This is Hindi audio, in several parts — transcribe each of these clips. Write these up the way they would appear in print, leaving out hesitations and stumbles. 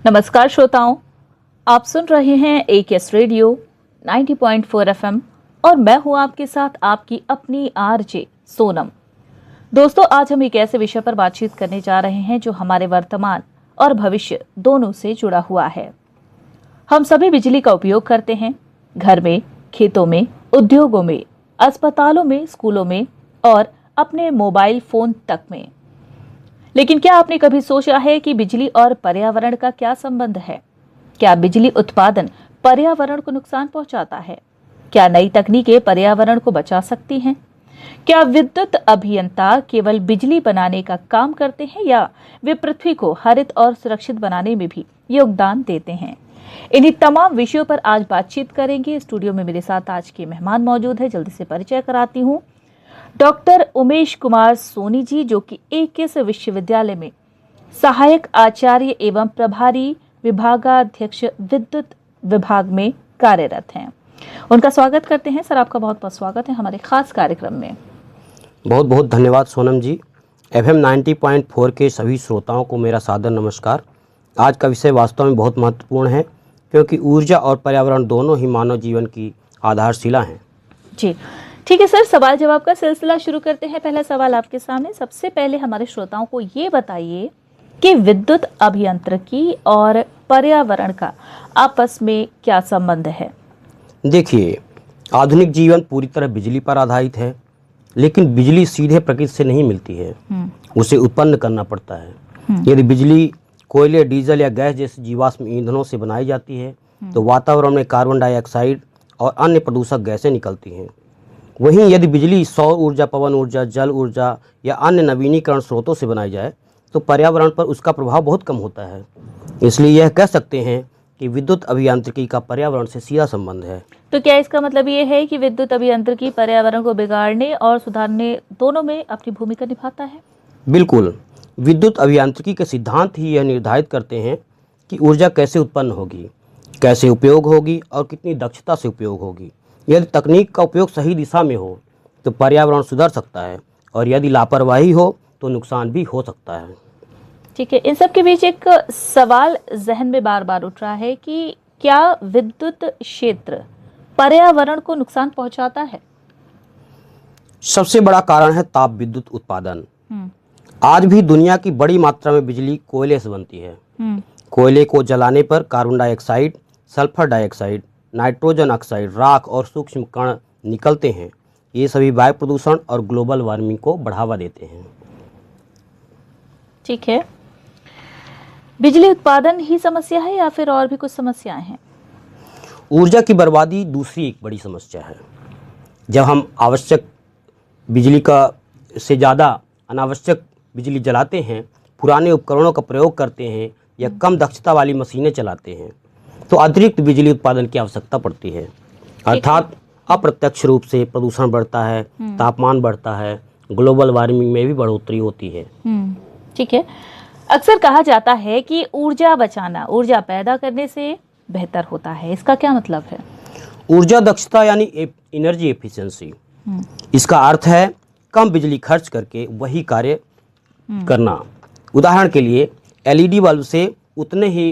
नमस्कार श्रोताओं, आप सुन रहे हैं AKS रेडियो 90.4 FM और मैं हूं आपके साथ आपकी अपनी आरजे सोनम। दोस्तों, आज हम एक ऐसे विषय पर बातचीत करने जा रहे हैं जो हमारे वर्तमान और भविष्य दोनों से जुड़ा हुआ है। हम सभी बिजली का उपयोग करते हैं, घर में, खेतों में, उद्योगों में, अस्पतालों में, स्कूलों में और अपने मोबाइल फोन तक में। लेकिन क्या आपने कभी सोचा है कि बिजली और पर्यावरण का क्या संबंध है? क्या बिजली उत्पादन पर्यावरण को नुकसान पहुंचाता है? क्या नई तकनीकें पर्यावरण को बचा सकती हैं? क्या विद्युत अभियंता केवल बिजली बनाने का काम करते हैं या वे पृथ्वी को हरित और सुरक्षित बनाने में भी योगदान देते हैं? इन्हीं तमाम विषयों पर आज बातचीत करेंगे। स्टूडियो में मेरे साथ आज के मेहमान मौजूद है। जल्दी से परिचय कराती हूँ। डॉक्टर उमेश कुमार सोनी जी, जो कि AKS विश्वविद्यालय में सहायक आचार्य एवं प्रभारी विभागाध्यक्ष विद्युत विभाग में कार्यरत हैं। उनका स्वागत करते हैं। सर, आपका बहुत बहुत स्वागत है हमारे खास कार्यक्रम में। बहुत बहुत धन्यवाद सोनम जी। FM 90.4 के सभी श्रोताओं को मेरा सादर नमस्कार। आज का विषय वास्तव में बहुत महत्वपूर्ण है, क्योंकि ऊर्जा और पर्यावरण दोनों ही मानव जीवन की आधारशिला हैं। जी ठीक है सर, सवाल जवाब का सिलसिला शुरू करते हैं। पहला सवाल आपके सामने। सबसे पहले हमारे श्रोताओं को ये बताइए कि विद्युत अभियांत्रिकी और पर्यावरण का आपस में क्या संबंध है? देखिए, आधुनिक जीवन पूरी तरह बिजली पर आधारित है, लेकिन बिजली सीधे प्रकृति से नहीं मिलती है, उसे उत्पन्न करना पड़ता है। यदि बिजली कोयले, डीजल या गैस जैसे जीवाश्म ईंधनों से बनाई जाती है तो वातावरण में कार्बन डाइऑक्साइड और अन्य प्रदूषक गैसें निकलती हैं। वहीं यदि बिजली सौर ऊर्जा, पवन ऊर्जा, जल ऊर्जा या अन्य नवीनीकरण स्रोतों से बनाई जाए तो पर्यावरण पर उसका प्रभाव बहुत कम होता है। इसलिए यह कह सकते हैं कि विद्युत अभियांत्रिकी का पर्यावरण से सीधा संबंध है। तो क्या इसका मतलब ये है कि विद्युत अभियांत्रिकी पर्यावरण को बिगाड़ने और सुधारने दोनों में अपनी भूमिका निभाता है? बिल्कुल। विद्युत अभियांत्रिकी के सिद्धांत ही यह निर्धारित करते हैं कि ऊर्जा कैसे उत्पन्न होगी, कैसे उपयोग होगी और कितनी दक्षता से उपयोग होगी। यदि तकनीक का उपयोग सही दिशा में हो तो पर्यावरण सुधर सकता है, और यदि लापरवाही हो तो नुकसान भी हो सकता है। ठीक है, इन सब के बीच एक सवाल जहन में बार बार उठ रहा है कि क्या विद्युत क्षेत्र पर्यावरण को नुकसान पहुंचाता है? सबसे बड़ा कारण है ताप विद्युत उत्पादन। आज भी दुनिया की बड़ी मात्रा में बिजली कोयले से बनती है। कोयले को जलाने पर carbon dioxide, sulphur dioxide, nitrogen oxide, राख और सूक्ष्म कण निकलते हैं। ये सभी वायु प्रदूषण और ग्लोबल वार्मिंग को बढ़ावा देते हैं। ठीक है, बिजली उत्पादन ही समस्या है या फिर और भी कुछ समस्याएं हैं? ऊर्जा की बर्बादी दूसरी एक बड़ी समस्या है। जब हम आवश्यक बिजली का से ज़्यादा अनावश्यक बिजली जलाते हैं, पुराने उपकरणों का प्रयोग करते हैं या कम दक्षता वाली मशीनें चलाते हैं तो अतिरिक्त बिजली उत्पादन की आवश्यकता पड़ती है। अर्थात अप्रत्यक्ष रूप से प्रदूषण बढ़ता है, तापमान बढ़ता है, ग्लोबल वार्मिंग में भी बढ़ोतरी होती है। ठीक है, अक्सर कहा जाता है कि ऊर्जा बचाना ऊर्जा पैदा करने से बेहतर होता है। इसका क्या मतलब है? ऊर्जा दक्षता यानी एनर्जी एफिशिएंसी। इसका अर्थ है कम बिजली खर्च करके वही कार्य करना। उदाहरण के लिए LED बल्ब से उतने ही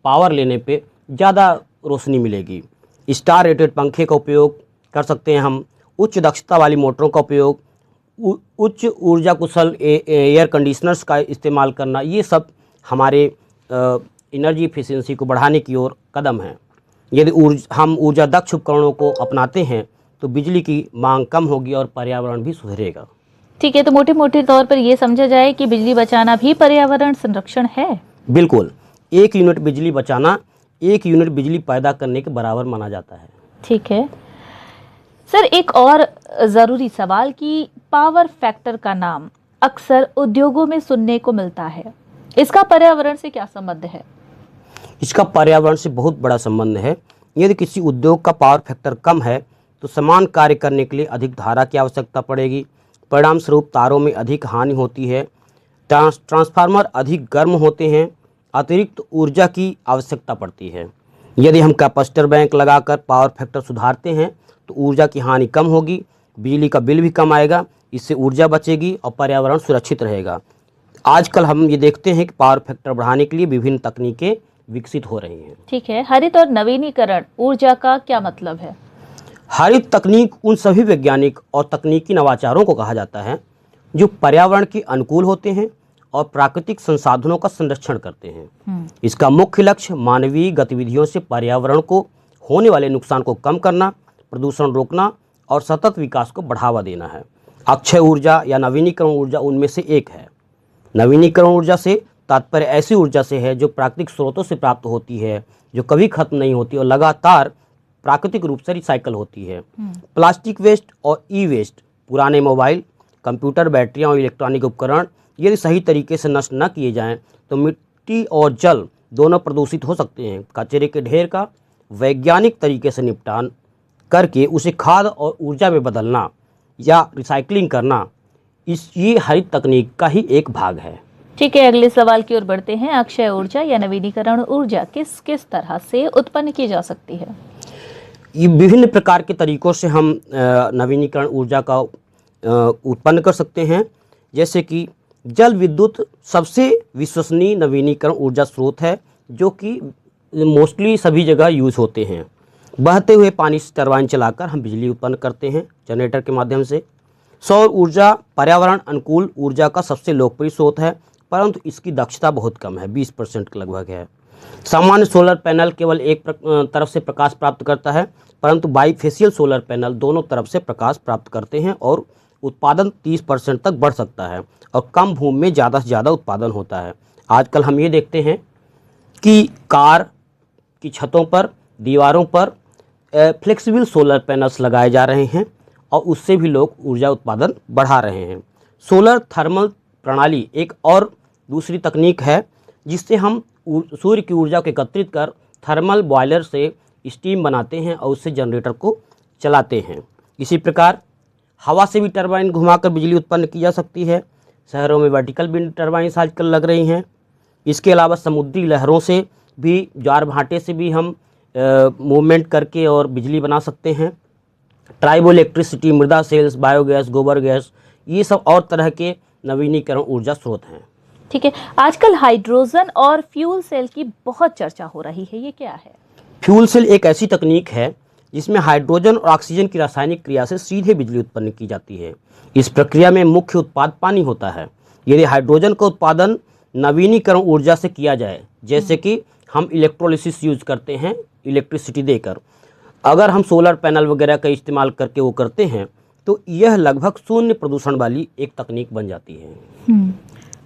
पावर लेने पे ज़्यादा रोशनी मिलेगी। स्टार रेटेड पंखे का उपयोग कर सकते हैं हम। उच्च दक्षता वाली मोटरों का उपयोग, उच्च ऊर्जा कुशल एयर कंडीशनर्स का इस्तेमाल करना, ये सब हमारे एनर्जी एफिशिएंसी को बढ़ाने की ओर कदम हैं। यदि हम ऊर्जा दक्ष उपकरणों को अपनाते हैं तो बिजली की मांग कम होगी और पर्यावरण भी सुधरेगा। ठीक है, तो मोटे मोटे तौर पर यह समझा जाए कि बिजली बचाना भी पर्यावरण संरक्षण है? बिल्कुल। 1 यूनिट बिजली बचाना 1 यूनिट बिजली पैदा करने के बराबर माना जाता है। ठीक है सर, एक और ज़रूरी सवाल कि पावर फैक्टर का नाम अक्सर उद्योगों में सुनने को मिलता है। इसका पर्यावरण से क्या संबंध है? इसका पर्यावरण से बहुत बड़ा संबंध है। यदि किसी उद्योग का पावर फैक्टर कम है तो समान कार्य करने के लिए अधिक धारा की आवश्यकता पड़ेगी। परिणाम स्वरूप तारों में अधिक हानि होती है, ट्रांसफार्मर अधिक गर्म होते हैं, अतिरिक्त ऊर्जा की आवश्यकता पड़ती है। यदि हम कैपेसिटर बैंक लगाकर पावर फैक्टर सुधारते हैं तो ऊर्जा की हानि कम होगी, बिजली का बिल भी कम आएगा, इससे ऊर्जा बचेगी और पर्यावरण सुरक्षित रहेगा। आजकल हम ये देखते हैं कि पावर फैक्टर बढ़ाने के लिए विभिन्न तकनीकें विकसित हो रही हैं। ठीक है, हरित और नवीनीकरण ऊर्जा का क्या मतलब है? हरित तकनीक उन सभी वैज्ञानिक और तकनीकी नवाचारों को कहा जाता है जो पर्यावरण के अनुकूल होते हैं और प्राकृतिक संसाधनों का संरक्षण करते हैं। इसका मुख्य लक्ष्य मानवीय गतिविधियों से पर्यावरण को होने वाले नुकसान को कम करना, प्रदूषण रोकना और सतत विकास को बढ़ावा देना है। अक्षय ऊर्जा या नवीनीकरण ऊर्जा उनमें से एक है। नवीनीकरण ऊर्जा से तात्पर्य ऐसी ऊर्जा से है जो प्राकृतिक स्रोतों से प्राप्त होती है, जो कभी खत्म नहीं होती और लगातार प्राकृतिक रूप से रिसाइकल होती है। प्लास्टिक वेस्ट और ई वेस्ट, पुराने मोबाइल, कंप्यूटर, बैटरियां और इलेक्ट्रॉनिक उपकरण यदि सही तरीके से नष्ट न किए जाएं तो मिट्टी और जल दोनों प्रदूषित हो सकते हैं। कचरे के ढेर का वैज्ञानिक तरीके से निपटान करके उसे खाद और ऊर्जा में बदलना या रिसाइकलिंग करना ये हरित तकनीक का ही एक भाग है। ठीक है, अगले सवाल की ओर बढ़ते हैं। अक्षय ऊर्जा या नवीनीकरण ऊर्जा किस किस तरह से उत्पन्न की जा सकती है? ये विभिन्न प्रकार के तरीकों से हम नवीनीकरण ऊर्जा का उत्पन्न कर सकते हैं। जैसे कि जल विद्युत सबसे विश्वसनीय नवीनीकरण ऊर्जा स्रोत है जो कि मोस्टली सभी जगह यूज़ होते हैं। बहते हुए पानी से टरबाइन चलाकर हम बिजली उत्पन्न करते हैं जनरेटर के माध्यम से। सौर ऊर्जा पर्यावरण अनुकूल ऊर्जा का सबसे लोकप्रिय स्रोत है, परंतु इसकी दक्षता बहुत कम है, 20% के लगभग है। सामान्य सोलर पैनल केवल एक तरफ से प्रकाश प्राप्त करता है, परंतु बाईफेशियल सोलर पैनल दोनों तरफ से प्रकाश प्राप्त करते हैं और उत्पादन 30% तक बढ़ सकता है और कम भूमि में ज़्यादा से ज़्यादा उत्पादन होता है। आजकल हम ये देखते हैं कि कार की छतों पर, दीवारों पर फ्लेक्सिबल सोलर पैनल्स लगाए जा रहे हैं और उससे भी लोग ऊर्जा उत्पादन बढ़ा रहे हैं। सोलर थर्मल प्रणाली एक और दूसरी तकनीक है जिससे हम सूर्य की ऊर्जा को एकत्रित कर थर्मल बॉयलर से स्टीम बनाते हैं और उससे जनरेटर को चलाते हैं। इसी प्रकार हवा से भी टरबाइन घुमाकर बिजली उत्पन्न की जा सकती है। शहरों में वर्टिकल विंड टरबाइन आजकल लग रही हैं। इसके अलावा समुद्री लहरों से भी, ज्वार भाटे से भी हम मूवमेंट करके और बिजली बना सकते हैं। ट्राइबो इलेक्ट्रिसिटी, मृदा सेल्स, बायोगैस, गोबर गैस, ये सब और तरह के नवीनीकरण ऊर्जा स्रोत हैं। ठीक है, आजकल हाइड्रोजन और फ्यूल सेल की बहुत चर्चा हो रही है, ये क्या है? फ्यूल सेल एक ऐसी तकनीक है जिसमें हाइड्रोजन और ऑक्सीजन की रासायनिक क्रिया से सीधे बिजली उत्पन्न की जाती है। इस प्रक्रिया में मुख्य उत्पाद पानी होता है। यदि हाइड्रोजन का उत्पादन नवीनीकरण ऊर्जा से किया जाए, जैसे कि हम इलेक्ट्रोलिसिस यूज करते हैं इलेक्ट्रिसिटी देकर, अगर हम सोलर पैनल वगैरह का इस्तेमाल करके वो करते हैं तो यह लगभग शून्य प्रदूषण वाली एक तकनीक बन जाती है।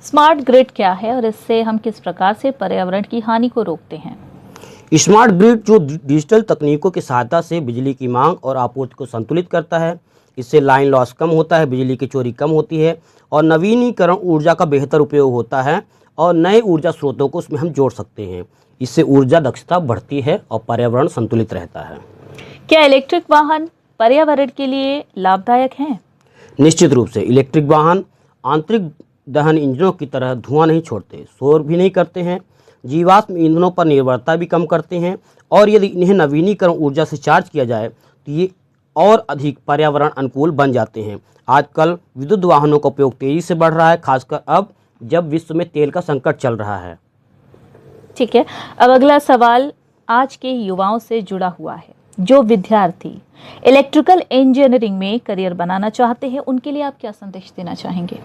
स्मार्ट ग्रिड क्या है और इससे हम किस प्रकार से पर्यावरण की हानि को रोकते हैं? स्मार्ट ग्रिड जो डिजिटल तकनीकों की सहायता से बिजली की मांग और आपूर्ति को संतुलित करता है। इससे लाइन लॉस कम होता है, बिजली की चोरी कम होती है और नवीनीकरण ऊर्जा का बेहतर उपयोग होता है और नए ऊर्जा स्रोतों को उसमें हम जोड़ सकते हैं। इससे ऊर्जा दक्षता बढ़ती है और पर्यावरण संतुलित रहता है। क्या इलेक्ट्रिक वाहन पर्यावरण के लिए लाभदायक हैं? निश्चित रूप से इलेक्ट्रिक वाहन आंतरिक दहन इंजनों की तरह धुआं नहीं छोड़ते, शोर भी नहीं करते हैं, जीवाश्म ईंधनों पर निर्भरता भी कम करते हैं और यदि इन्हें नवीनीकरण ऊर्जा से चार्ज किया जाए तो ये और अधिक पर्यावरण अनुकूल बन जाते हैं। आजकल विद्युत वाहनों का उपयोग तेजी से बढ़ रहा है, खासकर अब जब विश्व में तेल का संकट चल रहा है। ठीक है, अब अगला सवाल आज के युवाओं से जुड़ा हुआ है। जो विद्यार्थी इलेक्ट्रिकल इंजीनियरिंग में करियर बनाना चाहते हैं, उनके लिए आप क्या संदेश देना चाहेंगे?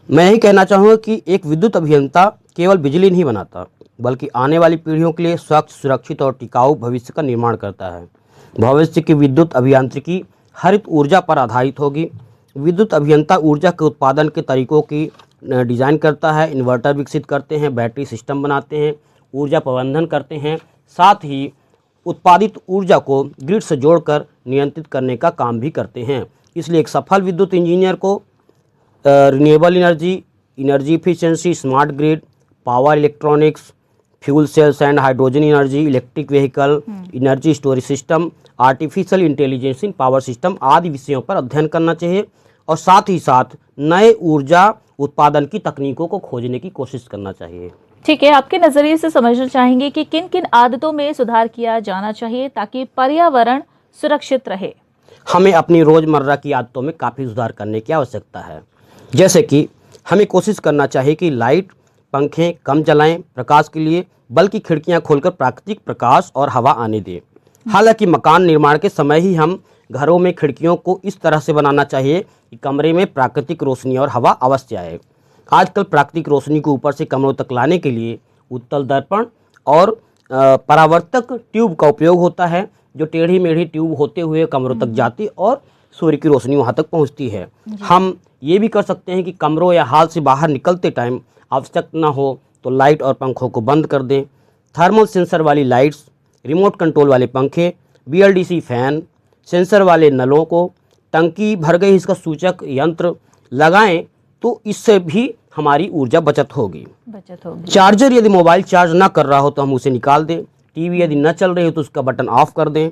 मैं यही कहना चाहूँगा कि एक विद्युत अभियंता केवल बिजली नहीं बनाता, बल्कि आने वाली पीढ़ियों के लिए स्वच्छ, सुरक्षित और टिकाऊ भविष्य का निर्माण करता है। भविष्य की विद्युत अभियांत्रिकी हरित ऊर्जा पर आधारित होगी। विद्युत अभियंता ऊर्जा के उत्पादन के तरीकों की डिज़ाइन करता है, इन्वर्टर विकसित करते हैं, बैटरी सिस्टम बनाते हैं, ऊर्जा प्रबंधन करते हैं, साथ ही उत्पादित ऊर्जा को ग्रिड से जोड़कर नियंत्रित करने का काम भी करते हैं। इसलिए एक सफल विद्युत इंजीनियर को renewable energy, energy efficiency, smart grid, power electronics, fuel cells and hydrogen energy, electric vehicle, energy storage system, artificial intelligence in power system आदि विषयों पर अध्ययन करना चाहिए और साथ ही साथ नए ऊर्जा उत्पादन की तकनीकों को खोजने की कोशिश करना चाहिए। ठीक है, आपके नजरिए से समझना चाहेंगे कि किन किन आदतों में सुधार किया जाना चाहिए ताकि पर्यावरण सुरक्षित रहे? हमें अपनी रोज़मर्रा की आदतों में काफ़ी सुधार करने की आवश्यकता है। जैसे कि हमें कोशिश करना चाहिए कि लाइट पंखे कम चलाएं प्रकाश के लिए, बल्कि खिड़कियां खोलकर प्राकृतिक प्रकाश और हवा आने दें। हालांकि मकान निर्माण के समय ही हम घरों में खिड़कियों को इस तरह से बनाना चाहिए कि कमरे में प्राकृतिक रोशनी और हवा अवश्य आए। आजकल प्राकृतिक रोशनी को ऊपर से कमरों तक लाने के लिए उत्तल दर्पण और परावर्तक ट्यूब का उपयोग होता है, जो टेढ़ी मेढ़ी ट्यूब होते हुए कमरों तक जाती और सूर्य की रोशनी वहाँ तक पहुँचती है। हम ये भी कर सकते हैं कि कमरों या हॉल से बाहर निकलते टाइम आवश्यक ना हो तो लाइट और पंखों को बंद कर दें। थर्मल सेंसर वाली लाइट्स, रिमोट कंट्रोल वाले पंखे, BLDC फैन, सेंसर वाले नलों को टंकी भर गई इसका सूचक यंत्र लगाएं तो इससे भी हमारी ऊर्जा बचत होगी। चार्जर यदि मोबाइल चार्ज ना कर रहा हो तो हम उसे निकाल दें। टीवी यदि न चल रही हो तो उसका बटन ऑफ कर दें।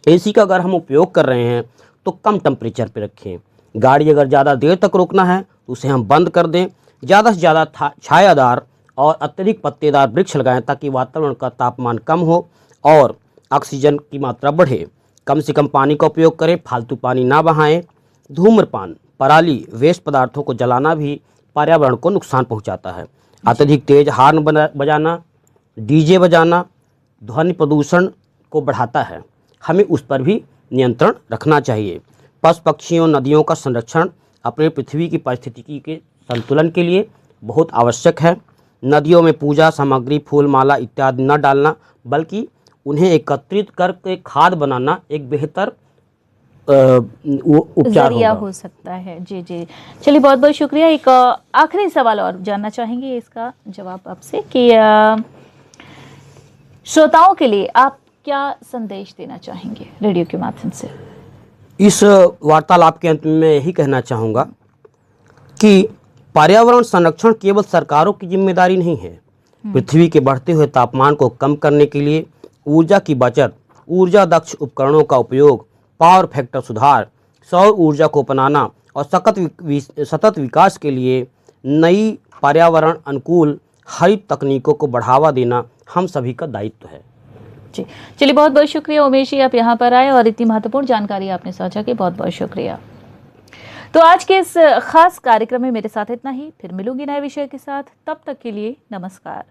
AC का अगर हम उपयोग कर रहे हैं तो कम टेम्परेचर पे रखें। गाड़ी अगर ज़्यादा देर तक रोकना है तो उसे हम बंद कर दें। ज़्यादा से ज़्यादा छायादार और अत्यधिक पत्तेदार वृक्ष लगाएं ताकि वातावरण का तापमान कम हो और ऑक्सीजन की मात्रा बढ़े। कम से कम पानी का उपयोग करें, फालतू पानी ना बहाएं। धूम्रपान, पराली, वेस्ट पदार्थों को जलाना भी पर्यावरण को नुकसान पहुंचाता है। अत्यधिक तेज हॉर्न बजाना, DJ बजाना ध्वनि प्रदूषण को बढ़ाता है, हमें उस पर भी नियंत्रण रखना चाहिए। पशु पक्षियों, नदियों का संरक्षण अपने पृथ्वी की पारिस्थितिकी के संतुलन के लिए बहुत आवश्यक है। नदियों में पूजा सामग्री, फूल माला इत्यादि न डालना, बल्कि उन्हें एकत्रित करके खाद बनाना एक बेहतर उपचार जरिया होगा। हो सकता है। जी जी, चलिए बहुत बहुत शुक्रिया। एक आखिरी सवाल और जानना चाहेंगे इसका जवाब आपसे कि श्रोताओं के लिए आप क्या संदेश देना चाहेंगे रेडियो के माध्यम से? इस वार्तालाप के अंत में मैं यही कहना चाहूँगा कि पर्यावरण संरक्षण केवल सरकारों की जिम्मेदारी नहीं है। पृथ्वी के बढ़ते हुए तापमान को कम करने के लिए ऊर्जा की बचत, ऊर्जा दक्ष उपकरणों का उपयोग, पावर फैक्टर सुधार, सौर ऊर्जा को अपनाना और सतत विकास के लिए नई पर्यावरण अनुकूल हरित तकनीकों को बढ़ावा देना हम सभी का दायित्व है। जी, चलिए बहुत बहुत शुक्रिया उमेश जी, आप यहाँ पर आए और इतनी महत्वपूर्ण जानकारी आपने साझा की, बहुत बहुत शुक्रिया। तो आज के इस खास कार्यक्रम में मेरे साथ इतना ही, फिर मिलूंगी नए विषय के साथ, तब तक के लिए नमस्कार।